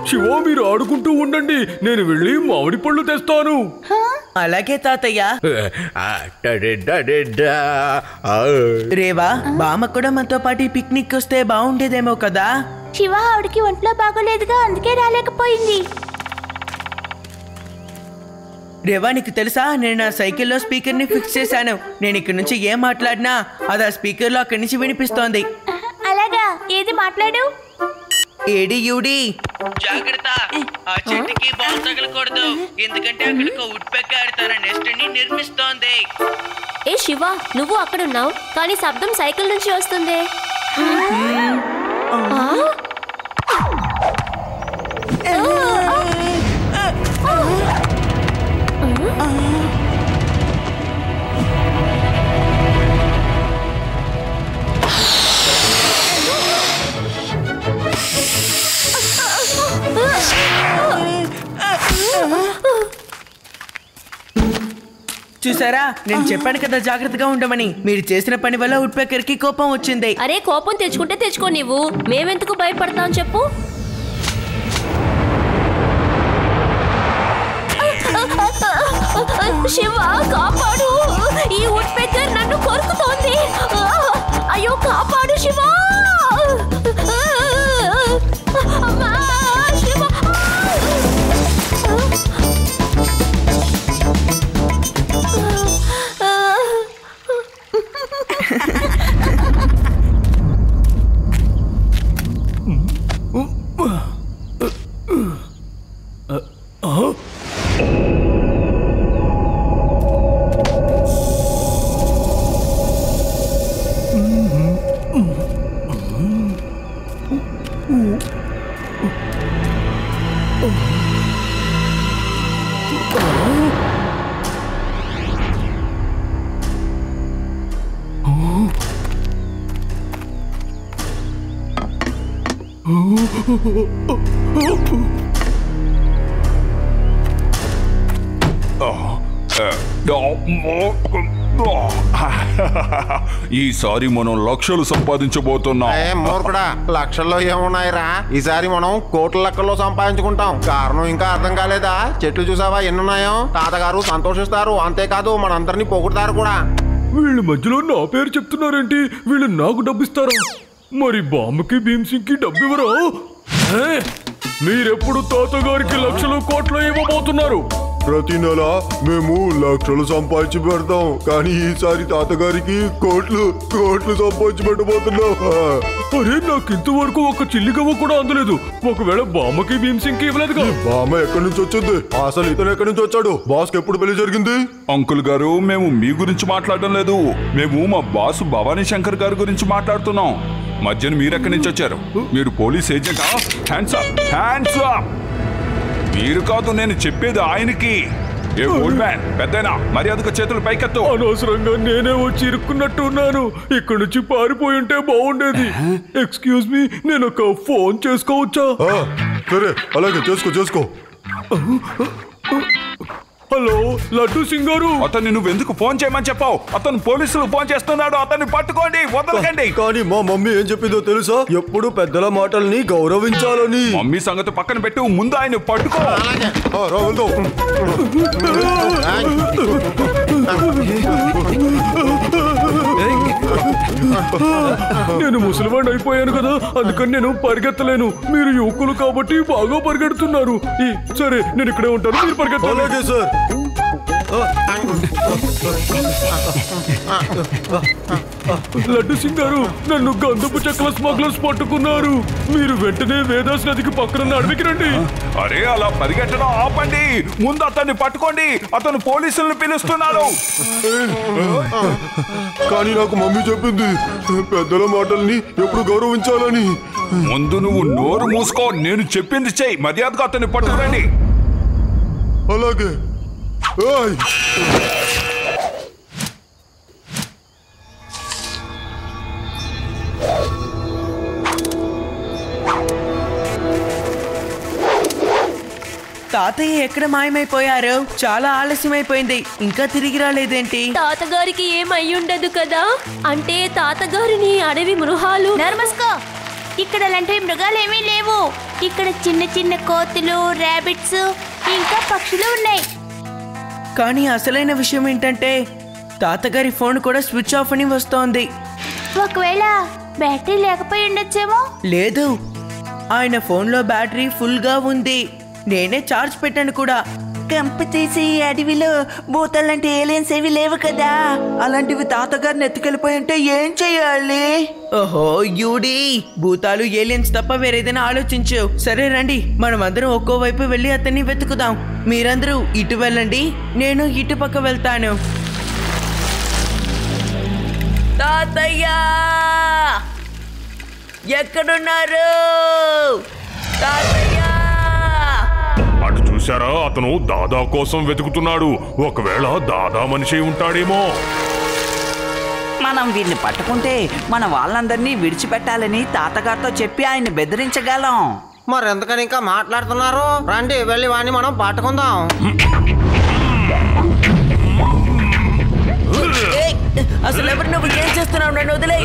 శివ, మీరు ఆడుకుంటూ ఉండండి, నేను వెళ్ళి మామిడి పళ్ళు తెస్తాను. అలాగే తాతయ్య. రేవా, బామ్మ కూడా మనతో పాటు పిక్నిక్ వస్తే బాగుండేదేమో కదా. శివ ఆవిడకి ఒంట్లో బాగోలేదుగా, అందుకే రాలేకపోయింది. రేవా, నీకు తెలుసా, నేను నా సైకిల్లో స్పీకర్ని ఫిక్స్ చేశాను. నేను ఇక్కడ నుంచి ఏం మాట్లాడినా అది ఆ స్పీకర్లో అక్కడి నుంచి వినిపిస్తోంది. అలాగా, ఏది మాట్లాడు? ఏడి యూడి, జాగ్రత్త, ఆ చెట్టుకి బాల్ తగలకూడదు, ఎందుకంటే అక్కడికి వుడ్ పెక్కర్ తన నెస్ట్ ని నిర్మిస్తోంది. ఏ శివ, నువ్వు అక్కడున్నావు కానీ శబ్దం సైకిల్ నుంచి వస్తుంది. చూసారా, నేను చెప్పాను కదా జాగ్రత్తగా ఉండమని. మీరు చేసిన పని వల్ల వుడ్ పెక్కర్ కి కోపం వచ్చింది. అరే, కోపం తెచ్చుకుంటే తెచ్చుకో, నీవు మేమెందుకు భయపడతాం చెప్పు. శివ, కాపాడు, ఈ వుడ్ పెక్కర్ నన్ను కొరుకుతోంది. అయ్యో, కాపాడు శివ. అమ్మా, శివ. ఈసారి మనం లక్షలు సంపాదించబోతున్నాం. మూర్ఖుడా, లక్షల్లో ఏమున్నాయిరా, ఈసారి మనం కోట్ల లెక్కల్లో సంపాదించుకుంటాం. కారణం ఇంకా అర్థం కాలేదా? చెట్లు చూసావా ఎన్నున్నాయో? తాతగారు సంతోషిస్తారు, అంతేకాదు మనందరినీ పొగుడతారు కూడా. వీళ్ళ మధ్యలో నా పేరు చెప్తున్నారేంటి? వీళ్ళు నాకు డబ్బిస్తారా? మరి బామ్మకి భీమ్సింగ్ కి డబ్బివ్వరా? మీరెప్పుడు తాతగారికి లక్షలు కోట్లు ఇవ్వబోతున్నారు? ప్రతి నెల మేము లక్షలు సంపాదించి పెడతాం, కానీ ఈసారి తాతగారికి కోట్లు కోట్లు సంపాదించి పెట్టబోతున్నాం. అరే, నాకు ఇంతవరకు ఒక చిల్లిగవ్వ కూడా అందలేదు. ఒకవేళ బామ్మకి భీమ్సింగ్ కి ఇవ్వలేదుగా? బామ్మ ఎక్కడి నుంచి వచ్చింది? అసలు ఇతను ఎక్కడి నుంచి వచ్చాడు? బాస్ కి ఎప్పుడు పెళ్లి జరిగింది? అంకుల్ గారు, మేము మీ గురించి మాట్లాడడం లేదు, మేము మా బాస్ భవానీ శంకర్ గారి గురించి మాట్లాడుతున్నాం. మధ్యన మీరెక్కడి నుంచి వచ్చారు? మీరు పోలీస్ ఏజెంటా? Hands up, hands up. మీరు కాదు, నేను చెప్పేది ఆయనకి. ఏ ఓల్డ్ మ్యాన్, పెద్దనా, మర్యాదగా చేతులు పైకెత్తు. అనవసరంగా నేనే వచ్చి ఇరుక్కున్నట్టు ఉన్నాను. ఇక్కడి నుంచి పారిపోయి ఉంటే బాగుండేది. ఎక్స్క్యూజ్ మీ, నేను ఒక ఫోన్ చేసుకోవచ్చా? సరే, అలాగే చేసుకో. హలో, లడ్డు సింగ్ గారు. అతన్ని నువ్వెందుకు ఫోన్ చేయమని చెప్పావు? అతను పోలీసులు ఫోన్ చేస్తున్నాడు, అతన్ని పట్టుకోండి, వదలకండి. కానీ మా మమ్మీ ఏం చెప్పిందో తెలుసా? ఎప్పుడు పెద్దల మాటల్ని గౌరవించాలని. మమ్మీ సంగతి పక్కన పెట్టు, ముందు ఆయన పట్టుకో. నేను ముసలివాడిని అయిపోయాను కదా, అందుకని నేను పరిగెత్తలేను. మీరు యువకులు కాబట్టి బాగా పరిగెడుతున్నారు. సరే, నేను ఇక్కడే ఉంటాను, మీరు పరిగెత్తాలి. అలాగే సార్. లడ్డు సింగ్ గారు, నన్ను గంధపు చెక్కల స్మగ్లర్స్ పట్టుకున్నారు. మీరు వెంటనే వేదాస్ నదికి పక్కన అడవికి రండి. అరే, అలా పరిగెట్టడం ఆపండి, ముందు అతన్ని పట్టుకోండి, అతను పోలీసులను పిలుస్తున్నాడు. కానీ నాకు మమ్మీ చెప్పింది పెద్దల మాటల్ని ఎప్పుడు గౌరవించాలని. ముందు నువ్వు నోరు మూసుకో, నేను చెప్పింది చెయ్యి, మర్యాదగా అతన్ని పట్టుకురండి. అలాగే. తాతయ్య ఎక్కడ మాయమైపోయారు? చాలా ఆలస్యమైపోయింది, ఇంకా తిరిగి రాలేదేంటి? తాతగారికి ఏమయ్యుండదు కదా? అంటే తాతగారిని అడవి మృగాలు. నర్మస్కో, ఇక్కడ అలాంటి మృగాలు ఏమీ లేవు. ఇక్కడ చిన్న చిన్న కోతులు, ర్యాబిట్స్ ఇంకా పక్షులు ఉన్నాయి. కానీ అసలైన విషయం ఏంటంటే తాతగారి ఫోన్ కూడా స్విచ్ ఆఫ్ అని వస్తోంది. ఒకవేళ బ్యాటరీ లేకపోయి ఉండొచ్చేమో. లేదు, ఆయన ఫోన్లో బ్యాటరీ ఫుల్గా ఉంది. నేనే ఛార్జ్ పెట్టాను కూడా. కంప తీసి అడవిలో భూతాలంటే ఏలియన్స్ ఏవి లేవు కదా, అలాంటివి తాతగారిని ఎత్తుకెళ్ళిపోయి ఉంటే ఏం చెయ్యాలి? ఓహో యూడి, భూతాలు ఏలియన్స్ తప్ప వేరేదైనా ఆలోచించు. సరే రండి, మనం అందరం ఒక్కో వైపు వెళ్ళి అతన్ని వెతుకుదాం. మీరందరూ ఇటు వెళ్ళండి, నేను ఇటు పక్క వెళ్తాను. తాతయ్య ఎక్కడున్నారు? తాతయ్య! అటు చూసారా, అతను దాదా కోసం వెతుకుతున్నాడు. ఒకవేళ దాదా మనిషి ఉంటాడేమో. మనం వీడిని పట్టుకుంటే మన వాళ్ళందరినీ విడిచిపెట్టాలని తాతగారితో చెప్పి ఆయన బెదిరించగలం. మరెందుకని ఇంకా మాట్లాడుతున్నారు? రండి వెళ్ళి వాడిని మనం పట్టుకుందాం. అసలు ఎవరు నువ్వు? ఏం చేస్తున్నావు? నన్ను వదిలే.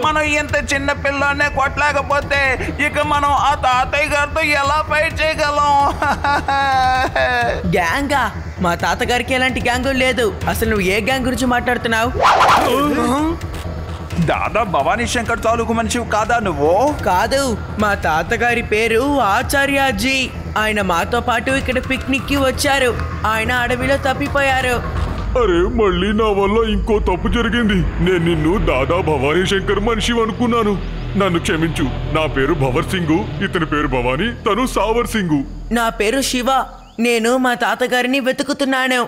మనం ఇంత చిన్న పిల్లనే కొట్టలేకపోతే ఇక మనం ఆ తాతయ్య గారితో ఎలా ఫైట్ చేయగలం? గ్యాంగా? మా తాతగారికి ఎలాంటి గ్యాంగు లేదు. అసలు నువ్వు ఏ గ్యాంగ్ గురించి మాట్లాడుతున్నావు? దాదా భవానీ శంకర్ తాలూకు మనిషి కాదా నువ్వు? కాదు, మా తాతగారి పేరు ఆచార్యాజీ. ఆయన మాతో పాటు ఇక్కడ పిక్నిక్ కి వచ్చారు. ఆయన అడవిలో తప్పిపోయారు. అరే, మళ్ళీ నా వల్ల ఇంకో తప్పు జరిగింది. నేను నిన్ను దాదా భవానీ శంకర్ మనిషి అనుకున్నాను. నన్ను క్షమించు. నా పేరు భవర్ సింగు, ఇతని పేరు భవానీ, తను సావర్ సింగు. నా పేరు శివ. నేను మా తాతగారిని వెతుకుతున్నాను.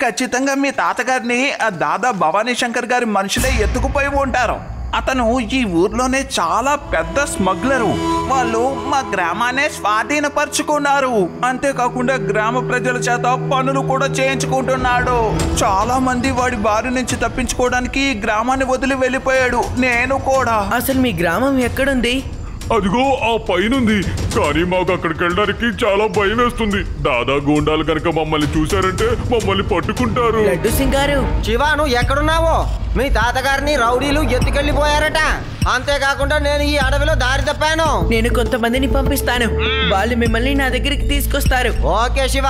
ఖచ్చితంగా మీ తాతగారిని ఆ దాదా భవానీ శంకర్ గారి మనుషులే ఎత్తుకుపోయి ఉంటారు. అతను ఈ ఊర్లోనే చాలా పెద్ద స్మగ్లరు. వాళ్ళు మా గ్రామాన్నే స్వాధీనపరుచుకున్నారు. అంతేకాకుండా గ్రామ ప్రజల చేత పనులు కూడా చేయించుకుంటున్నాడు. చాలా మంది వాడి బారి నుంచి తప్పించుకోవడానికి ఈ గ్రామాన్ని వదిలి వెళ్ళిపోయాడు, నేను కూడా. అసలు మీ గ్రామం ఎక్కడుంది? అదిగో ఆ పైనుంది. కానీ మాకు అక్కడికి వెళ్ళడానికి చాలా భయం వేస్తుంది. దాదా గూండాలు కనుక మమ్మల్ని చూశారంటే మమ్మల్ని పట్టుకుంటారు. లడ్డు సింగారు, శివ, నువ్వు ఎక్కడున్నావో? మీ తాతగారిని రౌడీలు ఎత్తుకెళ్ళిపోయారట. అంతేకాకుండా నేను ఈ అడవిలో దారి తప్పాను. నేను కొంతమందిని పంపిస్తాను. వాళ్ళు మిమ్మల్ని నా దగ్గరికి తీసుకొస్తారు. Okay Shiva.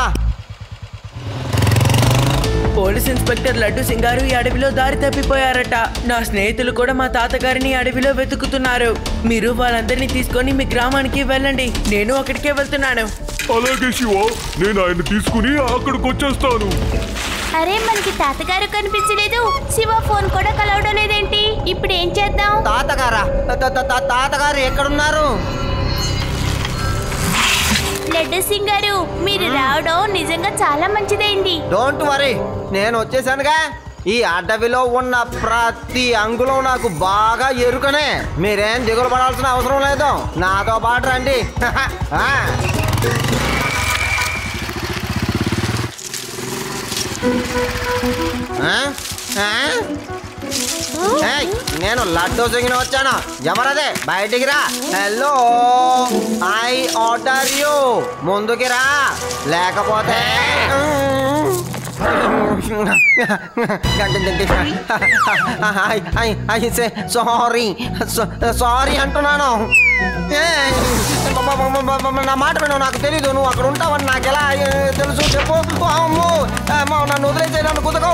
Police inspector Laddu Singaru ఈ అడవిలో దారి తప్పిపోయారట. నా స్నేహితులు కూడా మా తాతగారిని అడవిలో వెతుకుతున్నారు. మీరు వాళ్ళందరినీ తీసుకొని మీ గ్రామానికి వెళ్ళండి. నేను అక్కడికే వెళ్తున్నాను. అలాగే శివ, నేను ఆయన తీసుకుని అక్కడికి వచ్చేస్తాను. అరే, మనకి తాతగారు కనిపించలేదు. శివ ఫోన్ కూడా కలవడం లేదేంటి? ఇప్పుడు ఏం చేద్దాం? తాతగారా? తాతగారు ఎక్కడున్నారు? లడ్డు సింగ్ గారు, మీరు రావడం నిజంగా చాలా మంచిదైంది. డోంట్ వరీ, నేను వచ్చేసానుగా. ఈ అడవిలో ఉన్న ప్రతి అంగుళం నాకు బాగా ఎరుకనే. మీరేం దిగులు పడాల్సిన అవసరం లేదు. నాతో పాటు రండి. నేను లడ్డూ సింగిని వచ్చాను. ఎవరదే? బయటికి రా. Hello, I order you. ముందుకి రా, లేకపోతే సారీ అంటున్నాను. నా మాట విను. నాకు తెలీదు నువ్వు అక్కడ ఉంటావని. నాకు ఎలా తెలుసు చెప్పు. అమ్మో, నన్ను వదిలేసే, నన్ను కుదకో.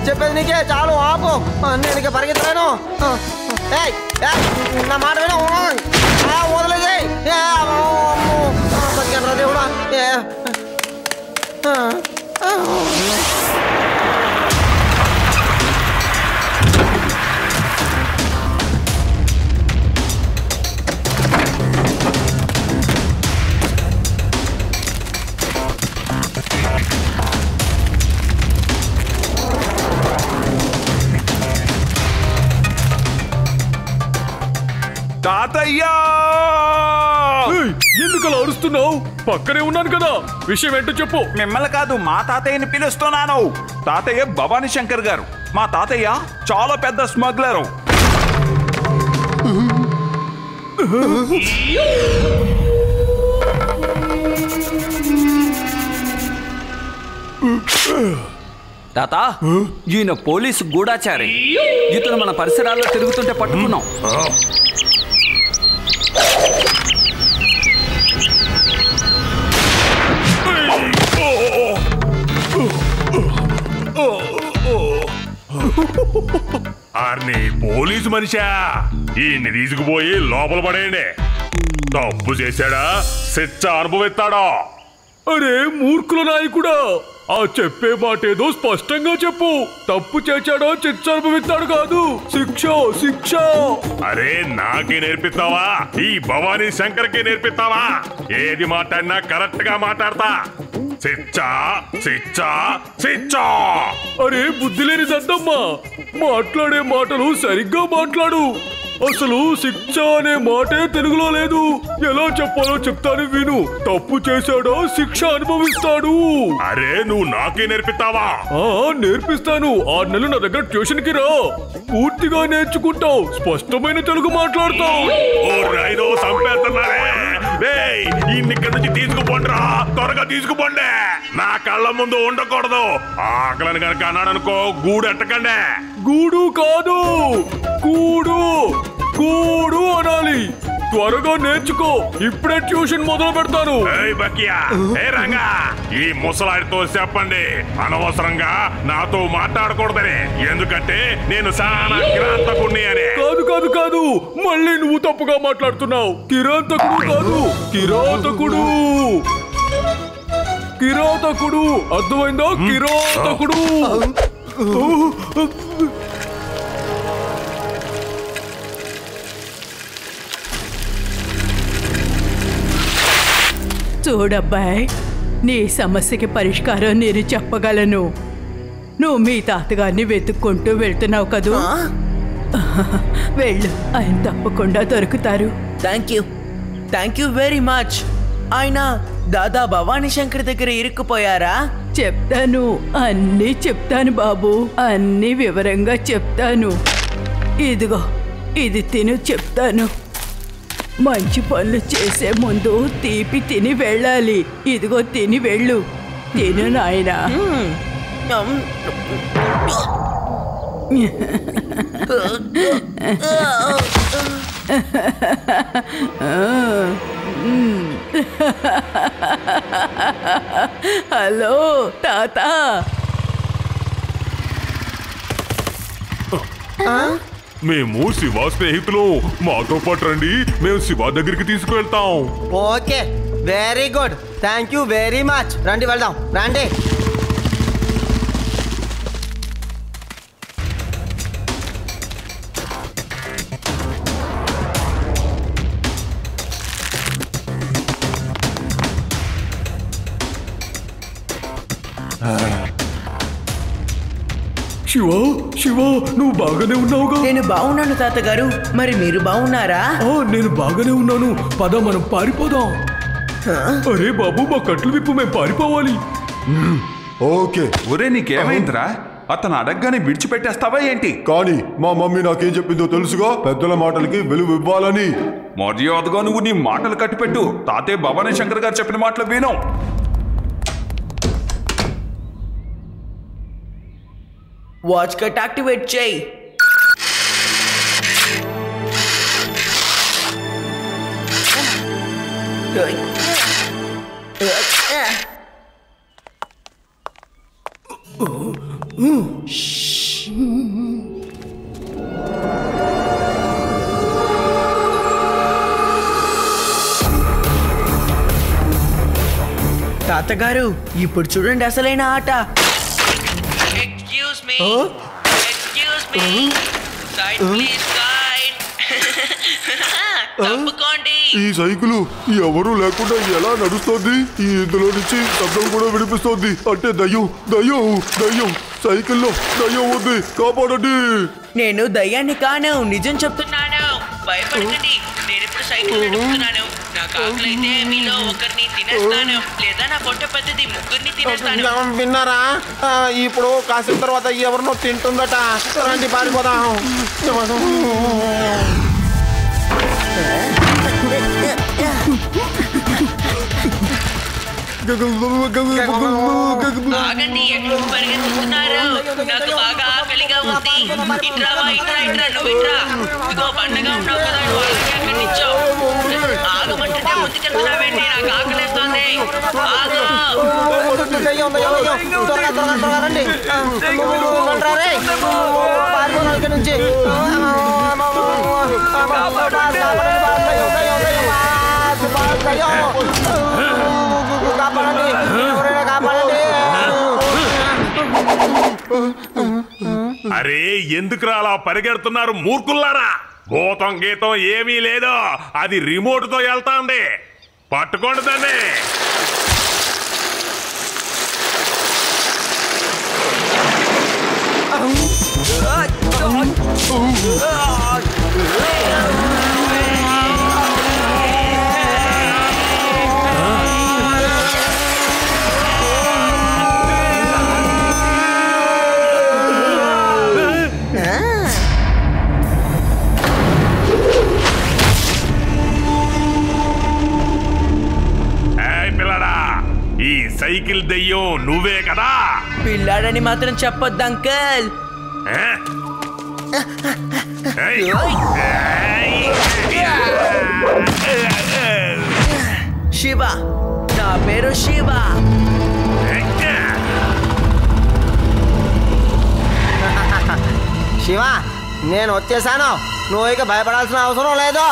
చెప్పేది నీకే చాలు, ఆపు. నేను ఇక పరిగెత్తలేను. నా మాట విను. వదిలేసే. దేవుడా. తాతయ్య! ఎందుకు అలా అరుస్తున్నావు? పక్కనే ఉన్నాను కదా, విషయం ఏంటో చెప్పు. మిమ్మల్ని కాదు, మా తాతయ్యని పిలుస్తున్నాను. తాతయ్య భవానీ శంకర్ గారు. మా తాతయ్య చాలా పెద్ద స్మగ్లరు. తాత, ఈయన పోలీసు గూఢాచారి. ఇతను మన పరిసరాల్లో తిరుగుతుంటే పట్టుకున్నాం. ఆర్ని పోలీసు మనిషా, ఈయన్ని తీసుకుపోయి లోపల పడేయండి. తప్పు చేశాడా శిక్ష అనుభవిస్తాడా? అరే మూర్ఖుల నాయకుడా, ఆ చెప్పే మాట ఏదో స్పష్టంగా చెప్పు. తప్పు చేశాడో శిక్ష అనుభవిస్తాడు కాదు, శిక్ష శిక్ష. అరే నాకే నేర్పిస్తావా? ఈ భవానీ శంకర్కి నేర్పిస్తావా? ఏది మాట్లాడినా కరెక్ట్ గా మాట్లాడతా. శిక్ష శిక్ష శిక్ష. అరే బుద్ధి లేని దద్దమ్మా, మాట్లాడే మాటలు సరిగ్గా మాట్లాడు. అసలు శిక్ష అనే మాటే తెలుగులో లేదు. ఎలా చెప్పాలో చెప్తాను విను. తప్పు చేశాడో శిక్ష అనుభవిస్తాడు. అరే నువ్వు నాకే నేర్పిస్తావా? నేర్పిస్తాను. 6 నెలలు నా దగ్గర ట్యూషన్ కి రా, పూర్తిగా నేర్చుకుంటావు. స్పష్టమైన తెలుగు మాట్లాడతావు. ఇక్కడి నుంచి తీసుకుపోండిరా, త్వరగా తీసుకుపోండి. నా కళ్ళ ముందు ఉండకూడదు. ఆకలిని కనుక అన్నాడనుకో గూడు ఎట్టకండి. గూడు కాదు, కూడు కూడు అనాలి. త్వరగా నేర్చుకో, ఇప్పుడే ట్యూషన్ మొదలు పెడతాను. ఈ ముసలాడితో చెప్పండి అనవసరంగా నాతో మాట్లాడకూడదని, ఎందుకంటే నేను చాలా కిరాతకుణ్ణి అని. కాదు కాదు కాదు, మళ్ళీ నువ్వు తప్పుగా మాట్లాడుతున్నావు. కిరాతకుడు కాదు, కిరాతకుడు. కిరాతకుడు అర్థమైందా? కిరాతకుడు. చూడబ్బాయ్, నీ సమస్యకి పరిష్కారం నేను చెప్పగలను. నువ్వు మీ తాతగారిని వెతుక్కుంటూ వెళ్తున్నావు కదూ, వెళ్ళు, ఆయన తప్పకుండా దొరుకుతారు. Thank you very much. ఆయన దాదా భవానీ శంకర్ దగ్గర ఇరుక్కుపోయారా? చెప్తాను, అన్నీ చెప్తాను బాబు, అన్నీ వివరంగా చెప్తాను. ఇదిగో ఇది తిను, చెప్తాను. మంచి పనులు చేసే ముందు తీపి తిని వెళ్ళాలి. ఇదిగో తిని వెళ్ళు, తిను నాయనా. హలో తాత. మేము శివ స్నేహితులు, మాతో పాటు రండి, మేము శివ దగ్గరికి తీసుకువెళ్తాం. Okay, very good, thank you very much. రండి వెళ్దాం, రండి. శివ శివ, నువ్వు బాగానే ఉన్నావుగా? నేను బాగున్నాను తాతగారు, మరి మీరు బాగున్నారా? నేను బాగానే ఉన్నాను. పద మనం పారిపోదాం. అరే బాబు, మా కట్లు విప్పు, మేము పారిపోవాలి. ఓకే. ఒరే నీకేమైందిరా? అతను అడగగానే విడిచిపెట్టేస్తావా ఏంటి? కానీ మా మమ్మీ నాకేం చెప్పిందో తెలుసుగా, పెద్దల మాటలకి విలువ ఇవ్వాలని. మర్యాదగా నువ్వు నీ మాటలు కట్టిపెట్టు. తాతయ్య భవానీ శంకర్ గారు చెప్పిన మాటలు విను. వాచ్ కట్ యాక్టివేట్ చేయి. తాతగారు, ఇప్పుడు చూడండి అసలైన ఆట. Excuse me. Side please, side. తప్పుకోండి. ఈ సైకిల్ ఎవరు లేకుండా ఎలా నడుస్తోంది? ఇందులో నుంచి శబ్దం కూడా వినిపిస్తోంది. అంటే దయ్యం దయ్యం దయ్యం. సైకిల్లో దయ్యం ఉంది, కాపాడండి. నేను దయ్యాన్ని కాను, నిజం చెప్తున్నాను. భయపడకండి, నేను ఇప్పుడు సైకిల్ నడుపుతున్నాను. నా కాకులైతే మీలో ఒకరిని తినేస్తాను, లేదా నా కొట్ట పద్ధతి ముగ్గురిని తినేస్తాను. విన్నారా? ఇప్పుడు కాసేపు తర్వాత ఎవరినో తింటుందట. రండి పారిపోదాం. ఆగండి, ఎక్కడికి పరిగెత్తుతున్నారు? నాకు బాగా ఆకలిగా ఉంది. ఇట్రావా, ఇట్రా, నువ్వు ఇట్రా. ఇదిగో పండగ ఉన్నావు కదా, వాళ్ళకి అక్కడి నుంచో ఆగమంటుంటే ముందుకెళ్తున్నావేంటి? నాకు ఆకలిస్తుంది. ఆగు. నుంచి అరే ఎందుకురా అలా పరిగెడుతున్నారు మూర్ఖుల్లారా? భూతం గీతం ఏమీ లేదు, అది రిమోట్ తో వెళ్తాంది. పట్టుకోండి దాన్ని. ఈ సైకిల్ దెయ్యం నువ్వే కదా? పిల్లాడని మాత్రం చెప్పొద్దు అంకల్. శివ, నా పేరు శివ. శివ, నేను వచ్చేసాను. నువ్వు ఇక భయపడాల్సిన అవసరం లేదు.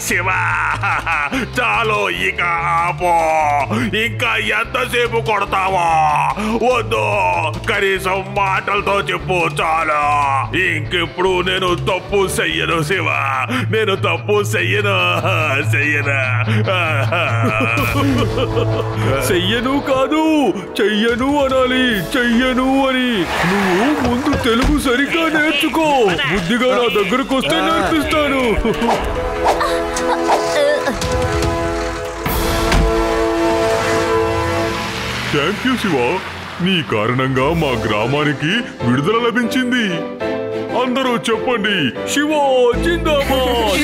శివ, చాలు ఇక ఆపో. ఇంకా ఎంతసేపు కొడతావా? వద్దు, కనీసం మాటలతో చెప్పు చాలు. ఇంకెప్పుడు నేను తప్పు చెయ్యను శివ, నేను తప్పు చెయ్యను. చెయ్యను కాదు, చెయ్యను అనాలి. చెయ్యను అని నువ్వు ముందు తెలుగు సరిగ్గా నేర్చుకో. బుద్ధిగా నా దగ్గరకు వస్తే నేర్పిస్తాను. థ్యాంక్ యూ శివ, నీ కారణంగా మా గ్రామానికి విడుదల లభించింది. అందరూ చెప్పండి, శివ జిందాబాద్.